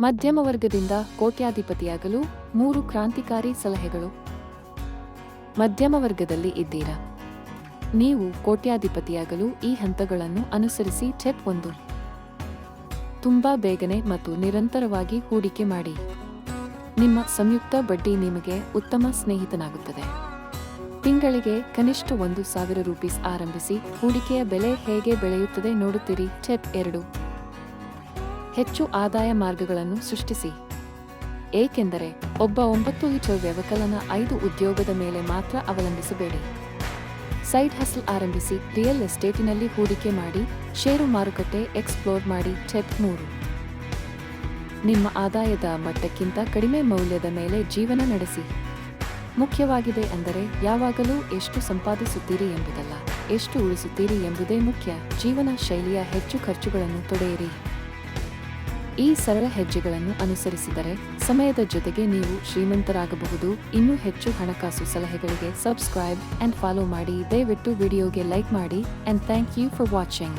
ಮಧ್ಯಮ ವರ್ಗದಿಂದ ಕೋಟ್ಯಾಧಿಪತಿಯಾಗಲು 3 ಕ್ರಾಂತಿಕಾರಿ ಸಲಹೆಗಳು. ಮಧ್ಯಮ ವರ್ಗದಲ್ಲಿ ಇದ್ದೀರಾ? ನೀವು ಕೋಟ್ಯಾಧಿಪತಿಯಾಗಲು ಈ ಹಂತಗಳನ್ನು ಅನುಸರಿಸಿ. ಸ್ಟೆಪ್ 1. ತುಂಬಾ ಬೇಗನೆ ಮತ್ತು ನಿರಂತರವಾಗಿ ಹೂಡಿಕೆ ಮಾಡಿ. ನಿಮ್ಮ ಸಂಯುಕ್ತ ಬಡ್ಡಿ ನಿಮಗೆ ಉತ್ತಮ ಸ್ನೇಹಿತನಾಗುತ್ತದೆ. ತಿಂಗಳಿಗೆ ಕನಿಷ್ಠ 1,000 ರೂಪೀಸ್ ಆರಂಭಿಸಿ. ಹೂಡಿಕೆಯ ಬೆಲೆ ಹೇಗೆ ಬೆಳೆಯುತ್ತದೆ ನೋಡುತ್ತೀರಿ. ಸ್ಟೆಪ್ 2. ಹೆಚ್ಚು ಆದಾಯ ಮಾರ್ಗಗಳನ್ನು ಸೃಷ್ಟಿಸಿ. ಏಕೆಂದರೆ ಒಬ್ಬ 9 ವ್ಯವಕಲನ 5 ಉದ್ಯೋಗದ ಮೇಲೆ ಮಾತ್ರ ಅವಲಂಬಿಸಬೇಡಿ. ಸೈಡ್ ಹಸಲ್ ಆರಂಭಿಸಿ. ರಿಯಲ್ ಎಸ್ಟೇಟಿನಲ್ಲಿ ಹೂಡಿಕೆ ಮಾಡಿ. ಷೇರು ಮಾರುಕಟ್ಟೆ ಎಕ್ಸ್ಪ್ಲೋರ್ ಮಾಡಿ. ಸ್ಟೆಪ್ 3. ನಿಮ್ಮ ಆದಾಯದ ಮಟ್ಟಕ್ಕಿಂತ ಕಡಿಮೆ ಮೌಲ್ಯದ ಮೇಲೆ ಜೀವನ ನಡೆಸಿ. ಮುಖ್ಯವಾಗಿದೆ ಅಂದರೆ ಯಾವಾಗಲೂ ಎಷ್ಟು ಸಂಪಾದಿಸುತ್ತೀರಿ ಎಂಬುದಲ್ಲ, ಎಷ್ಟು ಉಳಿಸುತ್ತೀರಿ ಎಂಬುದೇ ಮುಖ್ಯ. ಜೀವನ ಶೈಲಿಯ ಹೆಚ್ಚು ಖರ್ಚುಗಳನ್ನು ತೊಡೆಯಿರಿ. ಈ ಸರಳ ಹೆಜ್ಜೆಗಳನ್ನು ಅನುಸರಿಸಿದರೆ ಸಮಯದ ಜೊತೆಗೆ ನೀವು ಶ್ರೀಮಂತರಾಗಬಹುದು. ಇನ್ನೂ ಹೆಚ್ಚು ಹಣಕಾಸು ಸಲಹೆಗಳಿಗೆ ಸಬ್ಸ್ಕ್ರೈಬ್ ಅಂಡ್ ಫಾಲೋ ಮಾಡಿ. ದಯವಿಟ್ಟು ವಿಡಿಯೋಗೆ ಲೈಕ್ ಮಾಡಿ. And thank you for watching.